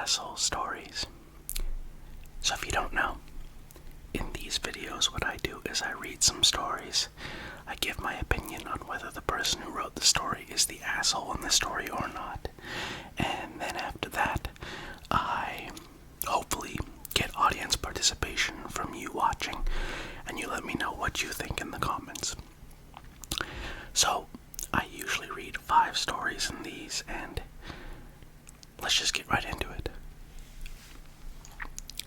asshole stories. So if you don't know, in these videos what I do is I read some stories. I give my opinion on whether the person who wrote the story is the asshole in the story or not. And then after that, I hopefully get audience participation from you watching, and you let me know what you think in the comments. So, I usually read 5 stories in these, and let's just get right into it.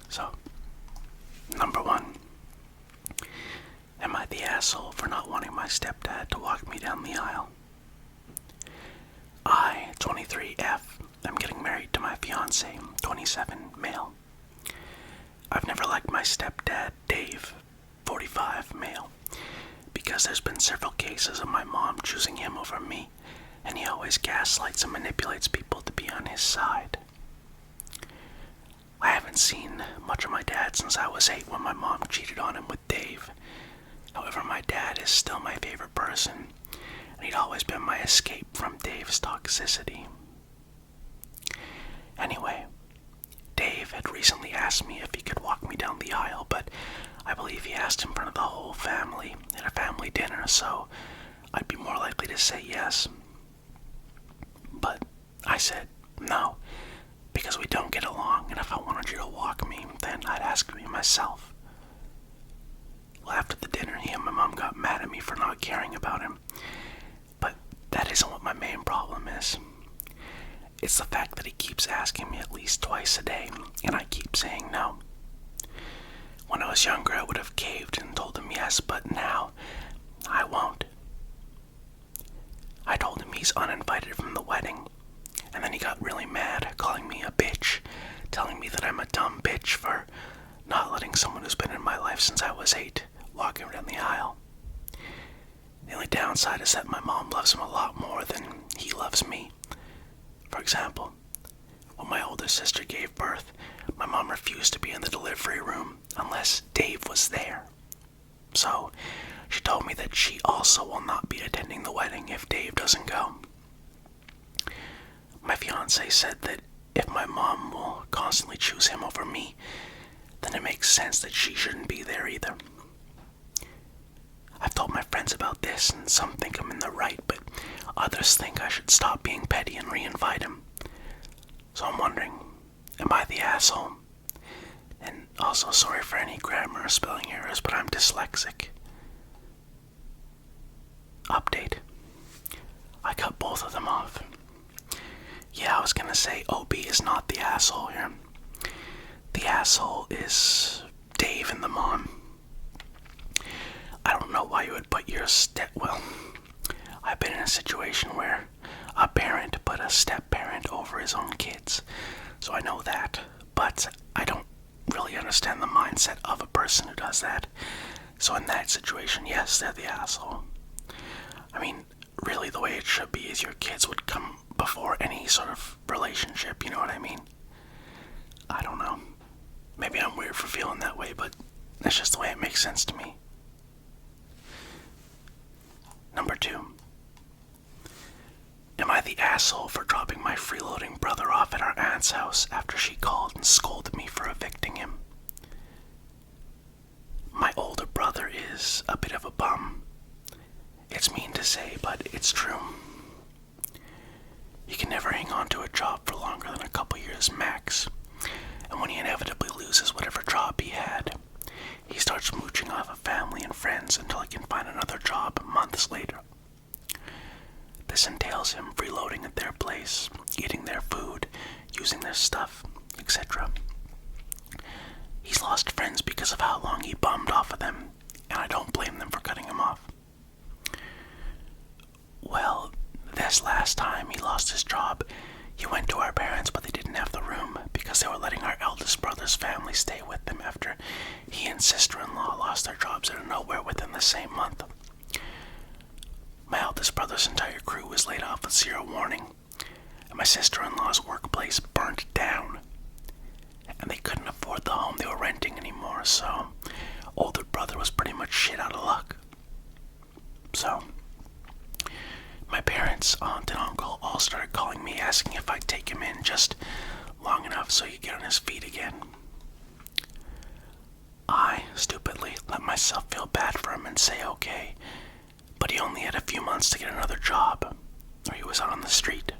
So, number 1. Am I the asshole for not wanting my stepdad to walk me down the aisle? I, 23F, am getting married to my fiancé, 27, male. I've never liked my stepdad, Dave, 45, male, because there's been several cases of my mom choosing him over me, and he always gaslights and manipulates people to be on his side. I haven't seen much of my dad since I was 8 when my mom cheated on him with Dave. However, my dad is still my favorite person, and he'd always been my escape from Dave's toxicity. Anyway, Dave had recently asked me if he could walk me down the aisle, but I believe he asked in front of the whole family at a family dinner, so I'd be more likely to say yes. But I said no, because we don't get along, and if I wanted you to walk me, then I'd ask you myself. Well, after the dinner, he and my mom got mad at me for not caring about him, but that isn't what my main problem is. It's the fact that he keeps asking me at least twice a day, and I keep saying no. When I was younger, I would have caved and told him yes, but now I won't. I told him he's uninvited from the wedding, and then he got really mad, calling me a bitch, telling me that I'm a dumb bitch for not letting someone who's been in my life since I was 8 walk him down the aisle. The only downside is that my mom loves him a lot more than he loves me. For example, when my older sister gave birth, my mom refused to be in the delivery room unless Dave was there. So, she told me that she also will not be attending the wedding if Dave doesn't go. My fiancé said that if my mom will constantly choose him over me, then it makes sense that she shouldn't be there either. I've told my friends about this, and some think I'm in the right, but others think I should stop being petty and re-invite him. So I'm wondering, am I the asshole? And also, sorry for any grammar or spelling errors, but I'm dyslexic. Update. I cut both of them off. Yeah, I was gonna say OB is not the asshole here. The asshole is Dave and the mom. I don't know why you would put your I've been in a situation where a parent put a step-parent over his own kids, so I know that, but I don't really understand the mindset of a person who does that. So in that situation, yes, they're the asshole. I mean, really the way it should be is your kids would come before any sort of relationship, you know what I mean? I don't know. Maybe I'm weird for feeling that way, but that's just the way it makes sense to me. Number 2. Am I the asshole for dropping my freeloading brother off at our aunt's house after she called and scolded me for evicting him? My older brother is a bit of a bum. It's mean to say, but it's true. You can never hang on to a job for longer than a couple years max, and when he inevitably loses whatever job he had, he starts mooching off of family and friends until he can find another job months later. This entails him freeloading at their place, eating their food, using their stuff, etc. He's lost friends because of how long he bummed off of them, and I don't blame them for cutting him off. Well, this last time he lost his job, he went to our parents, but they didn't have the room because they were letting our eldest brother's family stay with them after he and sister-in-law lost their jobs out of nowhere within the same month. My eldest brother's entire crew was laid off with 0 warning, and my sister-in-law's workplace burnt down, and they couldn't afford the home they were renting anymore, so older brother was pretty much shit out of luck. So my parents, aunt, and uncle all started calling me asking if I'd take him in, just long enough so he could get on his feet again. I, stupidly, let myself feel bad for him and say okay, but he only had a few months to get another job, or he was out on the street.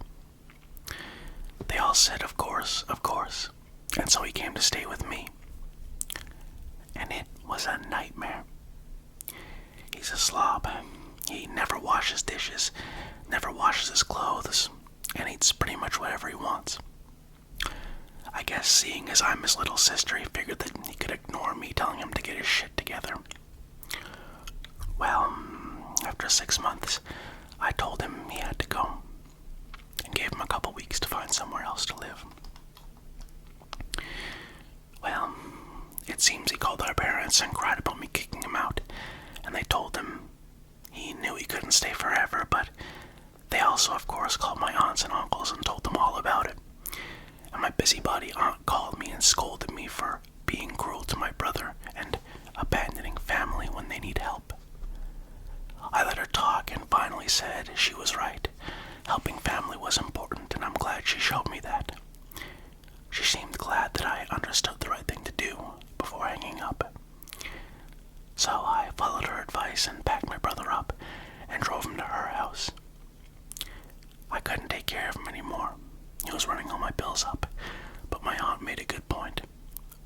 They all said, of course, and so he came to stay with me. And it was a nightmare. He's a slob. He never washes dishes, never washes his clothes, and eats pretty much whatever he wants. I guess seeing as I'm his little sister, he figured that he could ignore me telling him to get his shit together. Well, after 6 months, I told him he had to go, and gave him a couple weeks to find somewhere else to live. Well, it seems he called our parents and cried about me kicking him out, and they told him he knew he couldn't stay forever, but they also, of course, called my aunts and uncles and told them all about it. And my busybody aunt called me and scolded me for being cruel to my brother and abandoning family when they need help. I let her talk and finally said she was right. Helping family was important, and I'm glad she showed me that. She seemed glad that I understood the right thing to do before hanging up. So I followed her advice and packed my brother up and drove him to her house. I couldn't take care of him anymore. He was running all my bills up, but my aunt made a good point.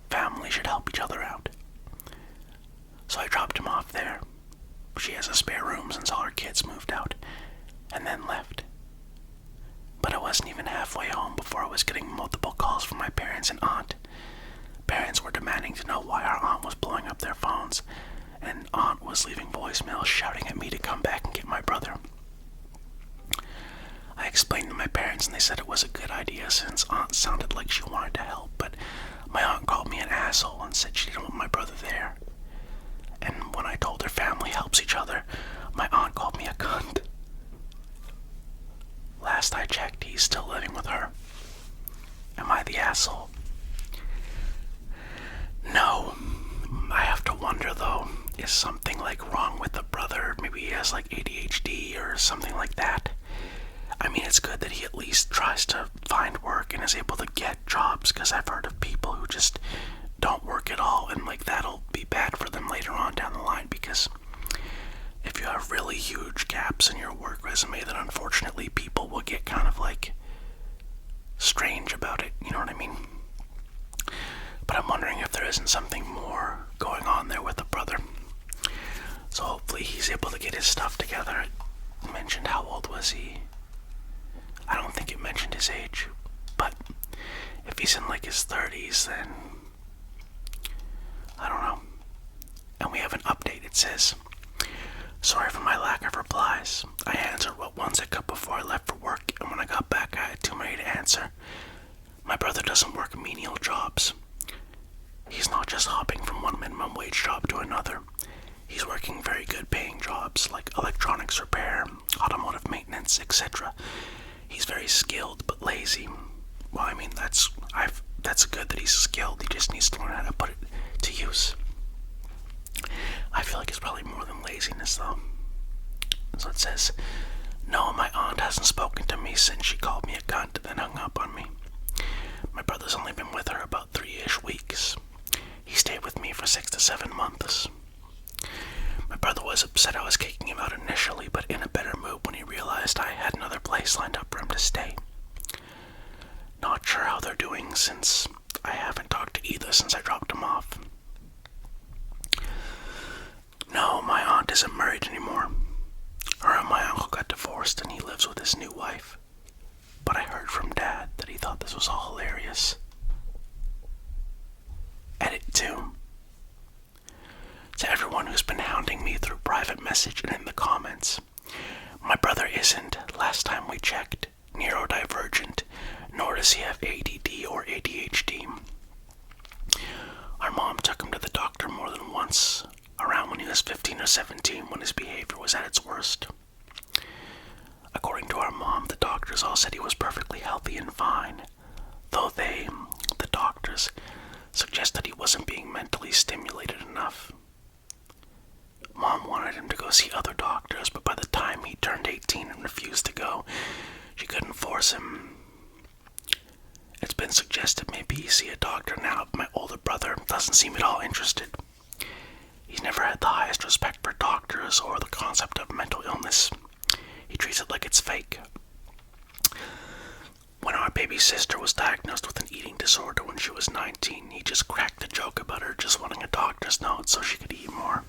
Family should help each other out. So I dropped him off there. She has a spare room since all her kids moved out, and then left. But I wasn't even halfway home before I was getting multiple calls from my parents and aunt. Parents were demanding to know why our aunt was blowing up their phones, and aunt was leaving voicemails shouting at me to come back and get my brother. I explained to my parents and they said it was a good idea since aunt sounded like she wanted to help, but my aunt called me an asshole and said she didn't want my brother there. And when I told her family helps each other, my aunt called me a cunt. Last I checked, he's still living with her. Am I the asshole? No. I have to wonder though, is something like wrong with the brother? Maybe he has like ADHD or something like that. I mean, it's good that he at least tries to find work and is able to get jobs, because I've heard of people who just don't work at all, and like that'll be bad for them later on down the line, because if you have really huge gaps in your work resume, then unfortunately people will get kind of like strange about it, you know what I mean? But I'm wondering if there isn't something more going on there with the brother. So hopefully he's able to get his stuff together. It mentioned how old was he? I don't think it mentioned his age, but if he's in like his 30s, then I don't know. And we have an update. It says, sorry for my lack of replies. I answered what ones I could before I left for work, and when I got back I had too many to answer. My brother doesn't work menial jobs. He's not just hopping from one minimum wage job to another. He's working very good paying jobs like electronics repair, automotive maintenance, etc. He's very skilled but lazy. Well, I mean, that's good that he's skilled. He just needs to learn how to put it to use. I feel like it's probably more than laziness, though. So it says, no, my aunt hasn't spoken to me since she called me a cunt and then hung up on me. My brother's only been with her about 3-ish weeks. He stayed with me for 6 to 7 months. My brother was upset I was kicking him out initially, but in a better mood when he realized I had another place lined up for him to stay. Not sure how they're doing since I haven't talked to either since I dropped him off. No, my aunt isn't married anymore. Her and my uncle got divorced and he lives with his new wife. But I heard from Dad that he thought this was all hilarious. Edit 2. To everyone who's been hounding me through private message and in the comments, my brother isn't, last time we checked, neurodivergent, nor does he have ADD or ADHD. Our mom took him to the doctor more than once, around when he was 15 or 17 when his behavior was at its worst. According to our mom, the doctors all said he was perfectly healthy and fine, though they, the doctors, suggested he wasn't being mentally stimulated enough. Mom wanted him to go see other doctors, but by the time he turned 18 and refused to go, she couldn't force him. It's been suggested suggested maybe see a doctor now, but my older brother doesn't seem at all interested. He's never had the highest respect for doctors or the concept of mental illness. He treats it like it's fake. When our baby sister was diagnosed with an eating disorder when she was 19, he just cracked a joke about her just wanting a doctor's note so she could eat more.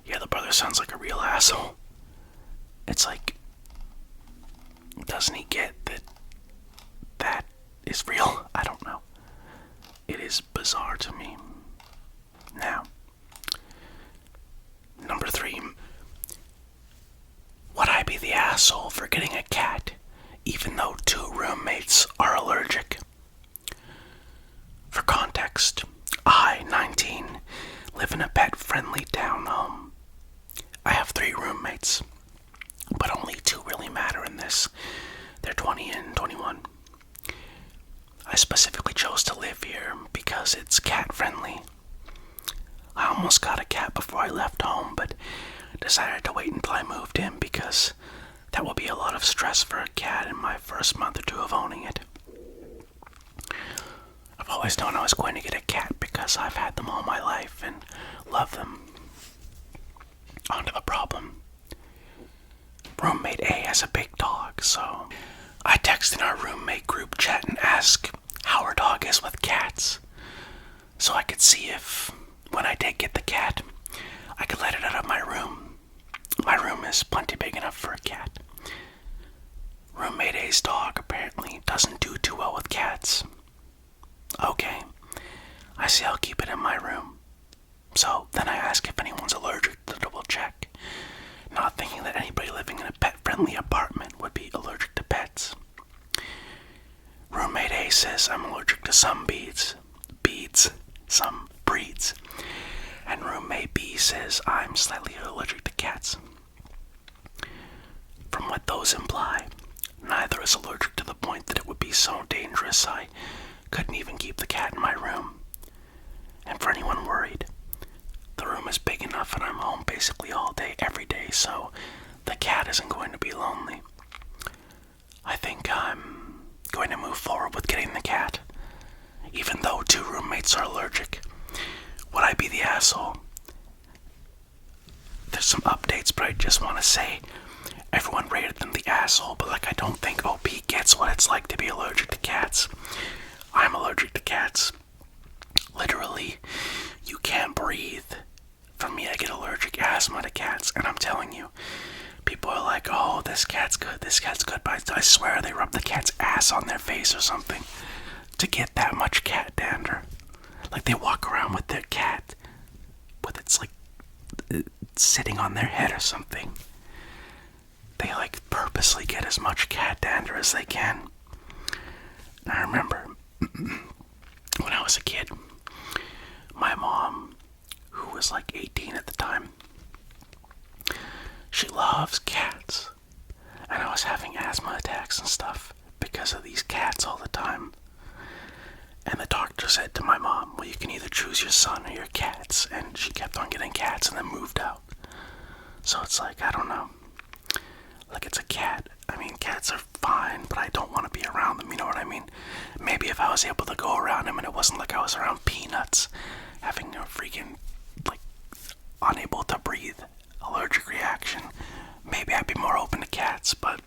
Yeah, the brother sounds like a real asshole. It's like, doesn't he get that that is real? I don't know. It is bizarre to me. Now, number 3. Would I be the asshole for getting a cat, even though 2 roommates are allergic? For context, I, 19, live in a pet-friendly townhome. I have 3 roommates, but only 2 really matter in this. They're 20 and 21. I specifically chose to live here because it's cat-friendly. I almost got a cat before I left home, but decided to wait until I moved in because that would be a lot of stress for a cat in my first month or 2 of owning it. I've always known I was going to get a cat because I've had them all my life and love them. On to the problem. Roommate A has a big dog, so I texted our roommate group chat and asked how her dog is with cats, so I could see if, when I did get the cat, I could let it out of my room. My room is plenty big enough for a cat. Roommate A's dog apparently doesn't do too well with cats. Okay, I say I'll keep it in my room. So then I ask if anyone's allergic to double check, not thinking that anybody living in a pet-friendly apartment would be allergic to pets. Roommate A says I'm allergic to some some breeds, and roommate B says I'm slightly allergic to cats. From what those imply, neither is allergic to the point that it would be so dangerous I couldn't even keep the cat in my room. And for anyone worried, the room is big enough and I'm home basically all day, every day, so the cat isn't going to be lonely. I think I'm going to move forward with getting the cat, even though 2 roommates are allergic. Would I be the asshole? There's some updates, but I just want to say everyone rated them the asshole, but I don't think OP gets what it's like to be allergic to cats. I'm allergic to cats. Literally, you can't breathe. For me, I get allergic asthma to cats, and I'm telling you, people are like, oh, this cat's good, but I swear they rub the cat's ass on their face or something to get that much cat dander. Like, they walk around with their cat with its, sitting on their head or something. They, purposely get as much cat dander as they can. And I remember, when I was a kid, my mom, who was 18 at the time, she loves cats, and I was having asthma attacks and stuff because of these cats all the time. And the doctor said to my mom, well, you can either choose your son or your cats, and she kept on getting cats and then moved out. So it's I don't know. It's a cat. I mean, cats are fine, but I don't want to be around them, you know what I mean? Maybe if I was able to go around them and it wasn't like I was around peanuts, having a freaking, unable to breathe allergic reaction, maybe I'd be more open to cats, but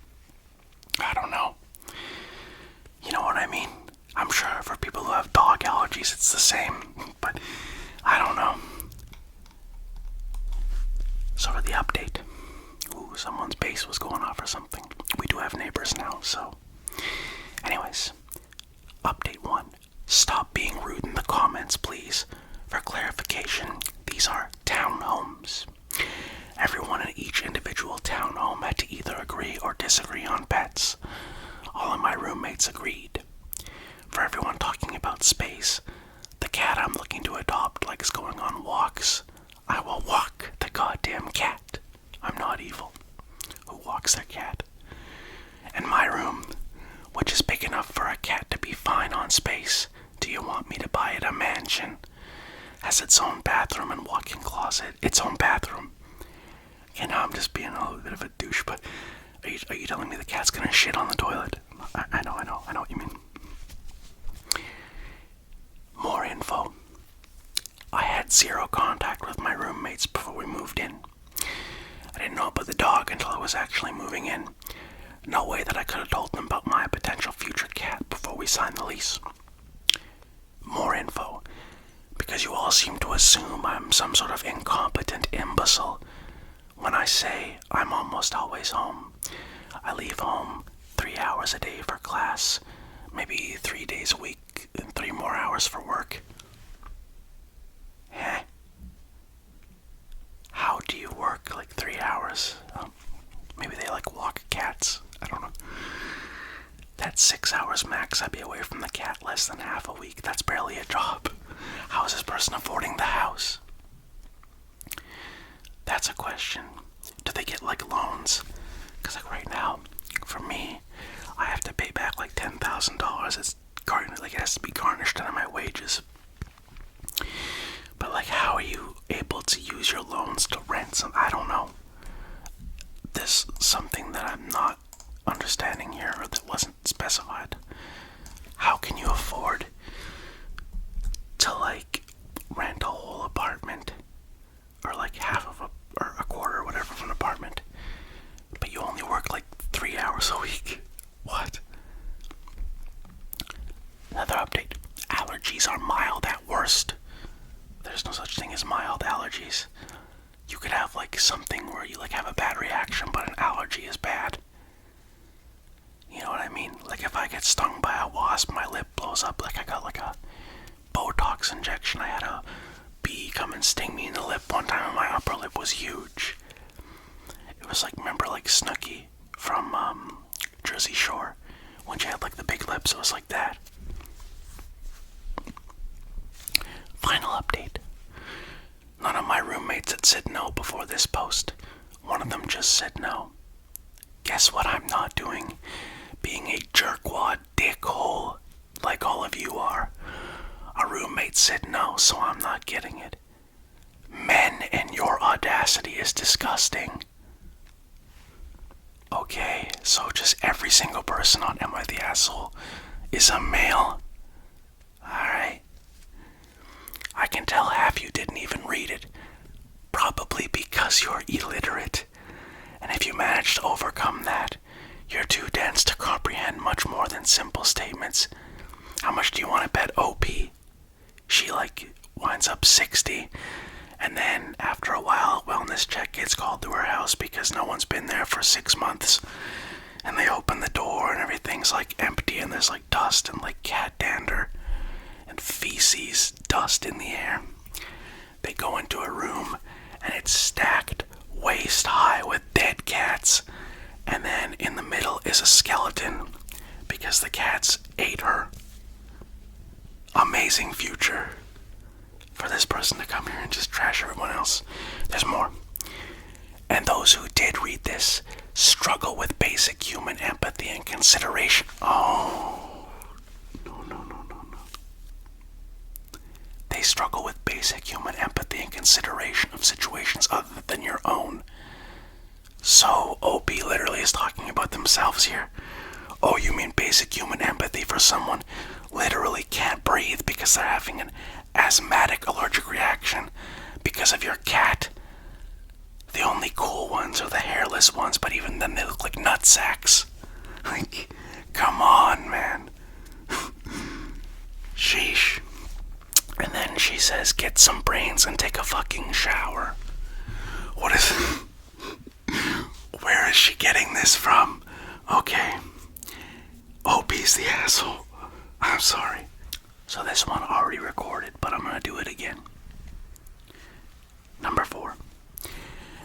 I don't know. You know what I mean? I'm sure for people who have dog allergies it's the same, but I don't know. So for the update, someone's base was going off or something. We do have neighbors now, so. Anyways, update 1. Stop being rude in the comments, please. For clarification, these are townhomes. Everyone in each individual townhome had to either agree or disagree on pets. All of my roommates agreed. For everyone talking about space, the cat I'm looking to adopt likes going on walks. I will walk the goddamn cat. I'm not evil. Who walks their cat? And my room, which is big enough for a cat to be fine on space. Do you want me to buy it a mansion? Has its own bathroom and walk-in closet. Its own bathroom. Okay, now I'm just being a little bit of a douche, but are you telling me the cat's gonna shit on the toilet? I know what you mean. dog until I was actually moving in. No way that I could have told them about my potential future cat before we signed the lease. More info, because you all seem to assume I'm some sort of incompetent imbecile when I say I'm almost always home. I leave home 3 hours a day for class, maybe 3 days a week, and 3 more hours for work. Heh? How do you work like 3 hours? Maybe they like walk cats. I don't know. That's 6 hours max. I'd be away from the cat less than half a week. That's barely a job. How is this person affording the house? That's a question. Do they get like loans? Because like right now, for me, I have to pay back like $10,000. It's like it has to be garnished into my wages. But like, how are you able to use your loans to rent some? I don't know. There's something that I'm not understanding here, or that wasn't specified. How can you afford to like rent a whole apartment, or like half of or a quarter or whatever of an apartment, but you only work like 3 hours a week? What? Another update. Allergies are mild at worst. There's no such thing as mild allergies. You could have like something where you like have a bad reaction, but an allergy is bad. You know what I mean? Like if I get stung by a wasp, my lip blows up. Like I got like a Botox injection. I had a bee come and sting me in the lip one time, and my upper lip was huge. It was like, remember like Snooki from Jersey Shore? When she had like the big lips, it was like that. Final update. None of my roommates had said no before this post. One of them just said no. Guess what I'm not doing? Being a jerkwad dickhole like all of you are. A roommate said no, so I'm not getting it. Men and your audacity is disgusting. Okay, so just every single person on Am I the Asshole is a male? Alright. I can tell half you didn't even read it. Probably because you're illiterate. And if you manage to overcome that, you're too dense to comprehend much more than simple statements. How much do you want to bet OP? She like winds up 60, and then after a while, wellness check gets called to her house because no one's been there for 6 months. And they open the door and everything's like empty, and there's like dust and like cat dander and feces, dust in the air. They go into a room and it's stacked waist high with dead cats, and then in the middle is a skeleton because the cats ate her. Amazing future for this person to come here and just trash everyone else. There's more. And those who did read this struggle with basic human empathy and consideration. Oh, no. They struggle with basic human empathy and consideration of situations other than your own. So OP literally is talking about themselves here. Oh, you mean basic human empathy for someone literally can't breathe because they're having an asthmatic allergic reaction because of your cat? The only cool ones are the hairless ones, but even then they look like nutsacks. Like, come on, man. Sheesh. And then she says, get some brains and take a fucking shower. What is... Where is she getting this from? Okay. OP's the asshole. I'm sorry. So this one already recorded, but I'm gonna do it again. Number 4.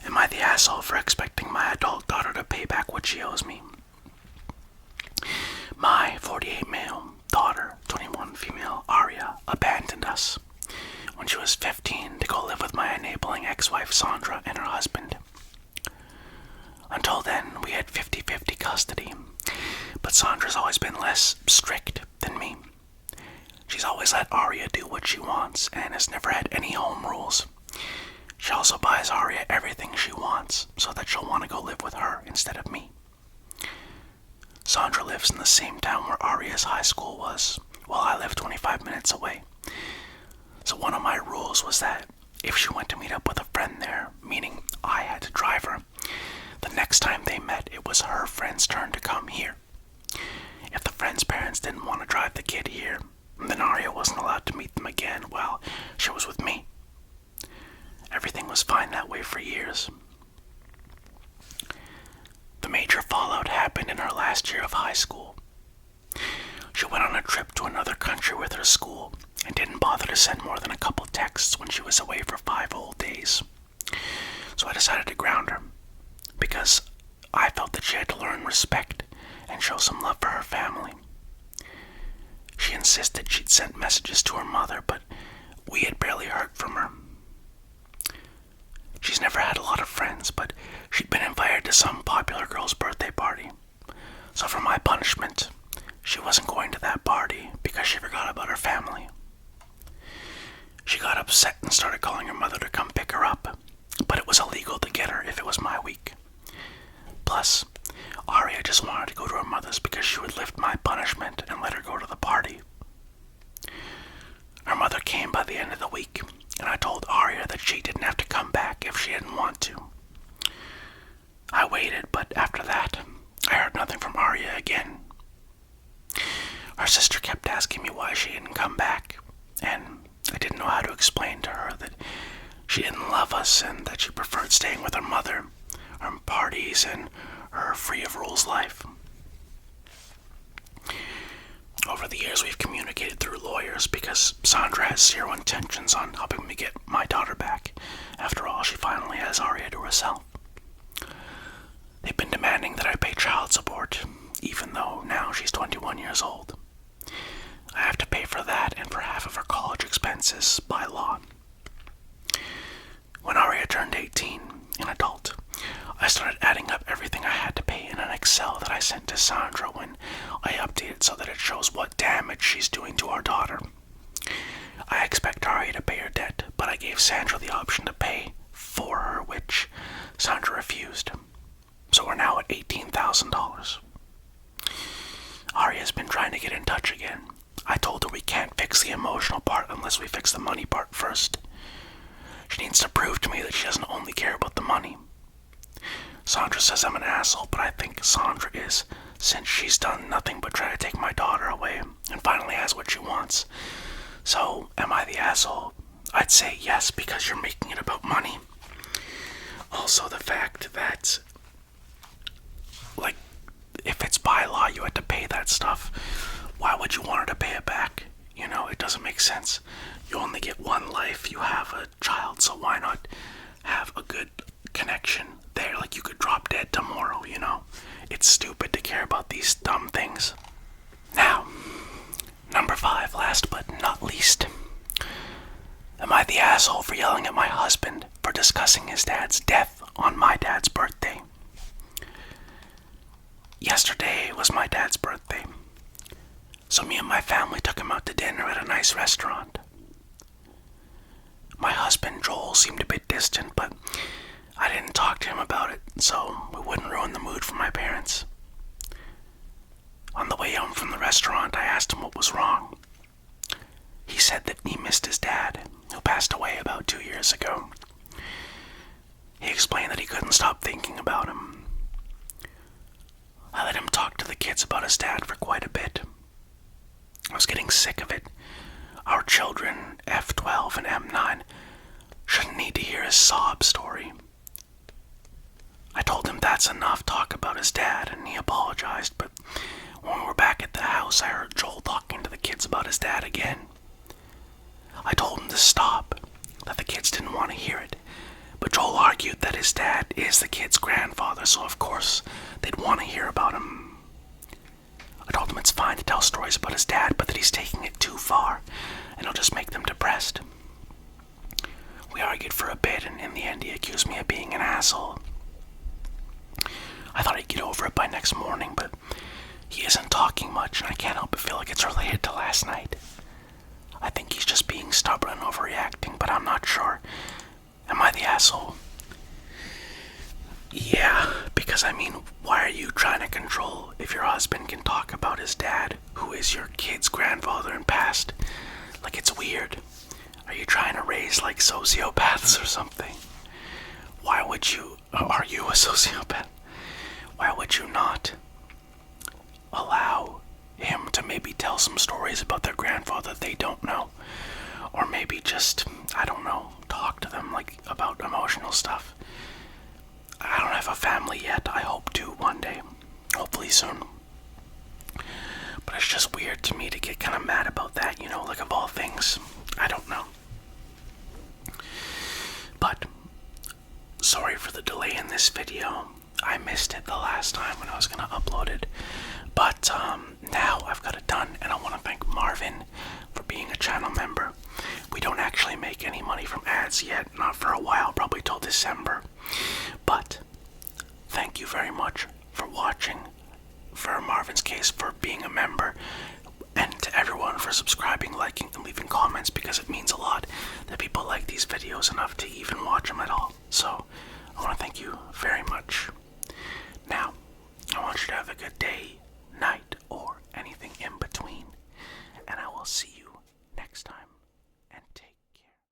Am I the asshole for expecting my adult daughter to pay back what she owes me? My 48 male daughter, 21 female Aria, abandoned us when she was 15 to go live with my enabling ex-wife Sandra and her husband. Until then, we had 50-50 custody, but Sandra's always been less strict than me. She's always let Aria do what she wants and has never had any home rules. She also buys Aria everything she wants so that she'll want to go live with her instead of me. Sandra lives in the same town where Aria's high school was, while I live 25 minutes away. So one of my rules was that if she went to meet up with a friend there, meaning I had to drive her, The next time they met, it was her friend's turn to come here. If the friend's parents didn't want to drive the kid here, then Aria wasn't allowed to meet them again while she was with me. Everything was fine that way for years. The major fallout happened in her last year of high school. She went on a trip to another country with her school and didn't bother to send more than a couple texts when she was away for 5 whole days. So I decided to ground her, because I felt that she had to learn respect and show some love for her family. She insisted she'd sent messages to her mother, but we had barely heard from her. She's never had a lot of friends, but she'd been invited to some popular girl's birthday party. So for my punishment, she wasn't going to that party because she forgot about her family. She got upset and started calling her mother to come pick her up, but it was illegal to get her if it was my week. Plus, Aria just wanted to go to her mother's because she would lift my punishment and let her go to the party. Her mother came by the end of the week, and I told Aria that she didn't have to come back if she didn't want to. I waited, but after that, I heard nothing from Aria again. Her sister kept asking me why she didn't come back, and I didn't know how to explain to her that she didn't love us and that she preferred staying with her mother, her parties, and her free-of-rules life. Over the years, we've communicated through lawyers because Sandra has zero intentions on helping me get my daughter back. After all, she finally has Aria to herself. They've been demanding that I pay child support, even though now she's 21 years old. I have to pay for that and for half of her college expenses by law. When Aria turned 18, an adult, I started adding up everything I had to pay in an Excel that I sent to Sandra when I updated so that it shows what damage she's doing to our daughter. I expect Aria to pay her debt, but I gave Sandra the option to pay for her, which Sandra refused. So we're now at $18,000. Aria's been trying to get in touch again. I told her we can't fix the emotional part unless we fix the money part first. She needs to prove to me that she doesn't only care about the money. Sandra says I'm an asshole, but I think Sandra is, since she's done nothing but try to take my daughter away and finally has what she wants. So, am I the asshole? I'd say yes, because you're making it about money. Also, the fact that, if it's by law you had to pay that stuff, why would you want her to pay it back? You know, it doesn't make sense. You only get one life, you have a child, so why not have a good connection there? Like, you could drop dead tomorrow, you know? It's stupid to care about these dumb things. Now, number 5, last but not least. Am I the asshole for yelling at my husband for discussing his dad's death on my dad's birthday? Yesterday was my dad's birthday, so me and my family took him out to dinner at a nice restaurant. My husband, Joel, seemed a bit distant, but I didn't talk to him about it, so we wouldn't ruin the mood for my parents. On the way home from the restaurant, I asked him what was wrong. He said that he missed his dad, who passed away about 2 years ago. He explained that he couldn't stop thinking about him. I let him talk to the kids about his dad for quite a bit. I was getting sick of it. Our children, F12 and M9, shouldn't need to hear his sob story. I told him that's enough talk about his dad, and he apologized, but when we were back at the house, I heard Joel talking to the kids about his dad again. I told him to stop, that the kids didn't want to hear it, but Joel argued that his dad is the kid's grandfather, so of course they'd want to hear about him. I told him it's fine to tell stories about his dad, but that he's taking it too far, and it'll just make them depressed. We argued for a bit, and in the end he accused me of being an asshole. I thought I'd get over it by next morning, but he isn't talking much, and I can't help but feel like it's related to last night. I think he's just being stubborn and overreacting, but I'm not sure. Am I the asshole? Yeah, because why are you trying to control if your husband can talk about his dad, who is your kid's grandfather and passed? Like, it's weird. Are you trying to raise, sociopaths or something? Why would you? Are you a sociopath? why would you not allow him to maybe tell some stories about their grandfather they don't know? Or maybe just, I don't know, talk to them like about emotional stuff. I don't have a family yet. I hope to one day. Hopefully soon. But it's just weird to me to get kind of mad about that, you know, like of all things. I don't know. But, sorry for the delay in this video. I missed it the last time when I was going to upload it. But now I've got it done, and I want to thank Marvin for being a channel member. We don't actually make any money from ads yet, not for a while, probably till December. But thank you very much for watching, for Marvin's case, for being a member, and to everyone for subscribing, liking, and leaving comments, because it means a lot that people like these videos enough to even watch them at all. So